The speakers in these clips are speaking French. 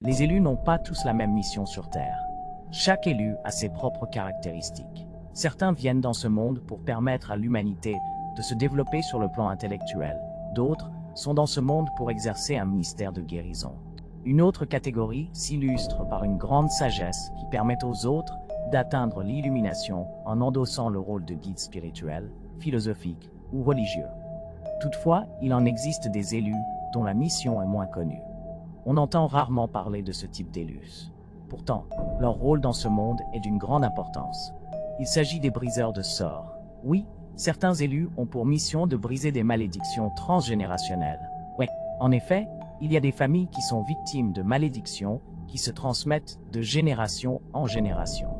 Les élus n'ont pas tous la même mission sur Terre. Chaque élu a ses propres caractéristiques. Certains viennent dans ce monde pour permettre à l'humanité de se développer sur le plan intellectuel. D'autres sont dans ce monde pour exercer un ministère de guérison. Une autre catégorie s'illustre par une grande sagesse qui permet aux autres d'atteindre l'illumination en endossant le rôle de guide spirituel, philosophique ou religieux. Toutefois, il en existe des élus dont la mission est moins connue. On entend rarement parler de ce type d'élus. Pourtant, leur rôle dans ce monde est d'une grande importance. Il s'agit des briseurs de sorts. Oui, certains élus ont pour mission de briser des malédictions transgénérationnelles. Ouais, en effet, il y a des familles qui sont victimes de malédictions qui se transmettent de génération en génération.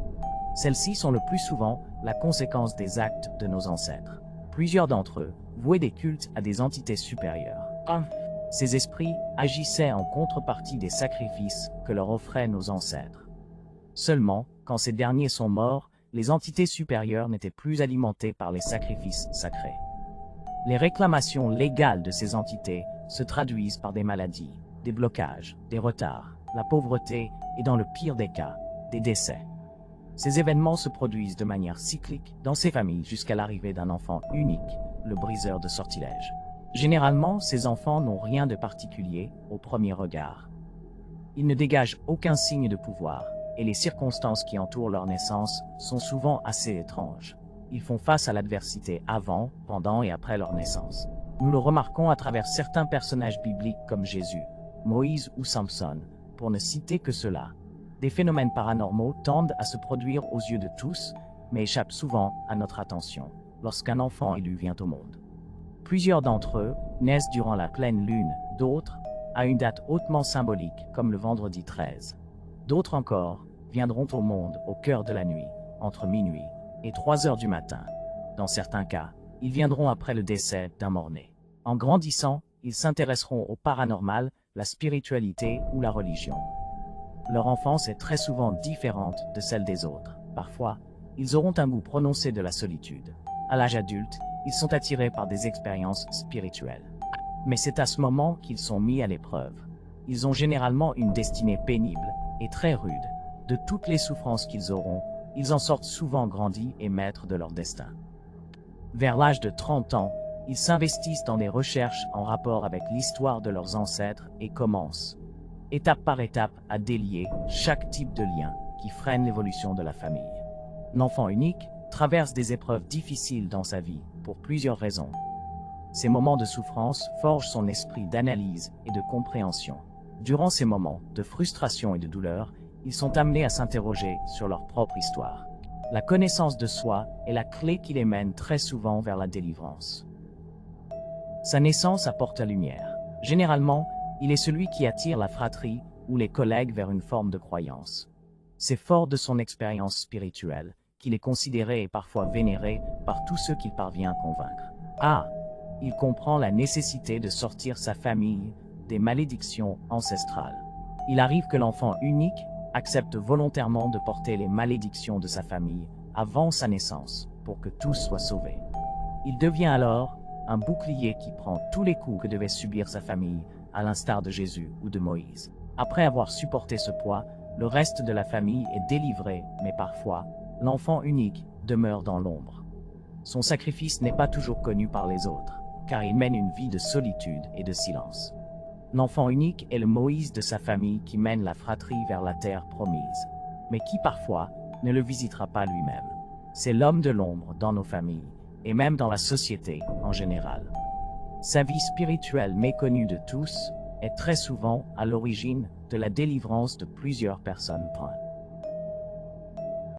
Celles-ci sont le plus souvent la conséquence des actes de nos ancêtres. Plusieurs d'entre eux vouaient des cultes à des entités supérieures. Ces esprits agissaient en contrepartie des sacrifices que leur offraient nos ancêtres. Seulement, quand ces derniers sont morts, les entités supérieures n'étaient plus alimentées par les sacrifices sacrés. Les réclamations légales de ces entités se traduisent par des maladies, des blocages, des retards, la pauvreté et dans le pire des cas, des décès. Ces événements se produisent de manière cyclique dans ces familles jusqu'à l'arrivée d'un enfant unique, le briseur de sortilèges. Généralement, ces enfants n'ont rien de particulier au premier regard. Ils ne dégagent aucun signe de pouvoir, et les circonstances qui entourent leur naissance sont souvent assez étranges. Ils font face à l'adversité avant, pendant et après leur naissance. Nous le remarquons à travers certains personnages bibliques comme Jésus, Moïse ou Samson, pour ne citer que ceux-là. Des phénomènes paranormaux tendent à se produire aux yeux de tous, mais échappent souvent à notre attention lorsqu'un enfant élu vient au monde. Plusieurs d'entre eux naissent durant la pleine lune, d'autres à une date hautement symbolique comme le vendredi 13. D'autres encore viendront au monde au cœur de la nuit, entre minuit et 3 heures du matin. Dans certains cas, ils viendront après le décès d'un mort-né. En grandissant, ils s'intéresseront au paranormal, la spiritualité ou la religion. Leur enfance est très souvent différente de celle des autres. Parfois, ils auront un goût prononcé de la solitude. À l'âge adulte, ils sont attirés par des expériences spirituelles. Mais c'est à ce moment qu'ils sont mis à l'épreuve. Ils ont généralement une destinée pénible et très rude. De toutes les souffrances qu'ils auront, ils en sortent souvent grandis et maîtres de leur destin. Vers l'âge de 30 ans, ils s'investissent dans des recherches en rapport avec l'histoire de leurs ancêtres et commencent, étape par étape, à délier chaque type de lien qui freine l'évolution de la famille. L'enfant unique traverse des épreuves difficiles dans sa vie pour plusieurs raisons. Ces moments de souffrance forgent son esprit d'analyse et de compréhension. Durant ces moments de frustration et de douleur, ils sont amenés à s'interroger sur leur propre histoire. La connaissance de soi est la clé qui les mène très souvent vers la délivrance. Sa naissance apporte la lumière. Généralement, il est celui qui attire la fratrie ou les collègues vers une forme de croyance. C'est fort de son expérience spirituelle qu'il est considéré et parfois vénéré par tous ceux qu'il parvient à convaincre. Il comprend la nécessité de sortir sa famille des malédictions ancestrales. Il arrive que l'enfant unique accepte volontairement de porter les malédictions de sa famille avant sa naissance pour que tous soient sauvés. Il devient alors un bouclier qui prend tous les coups que devait subir sa famille, à l'instar de Jésus ou de Moïse. Après avoir supporté ce poids, le reste de la famille est délivré, mais parfois, l'enfant unique demeure dans l'ombre. Son sacrifice n'est pas toujours connu par les autres, car il mène une vie de solitude et de silence. L'enfant unique est le Moïse de sa famille qui mène la fratrie vers la terre promise, mais qui parfois ne le visitera pas lui-même. C'est l'homme de l'ombre dans nos familles, et même dans la société en général. Sa vie spirituelle méconnue de tous est très souvent à l'origine de la délivrance de plusieurs personnes.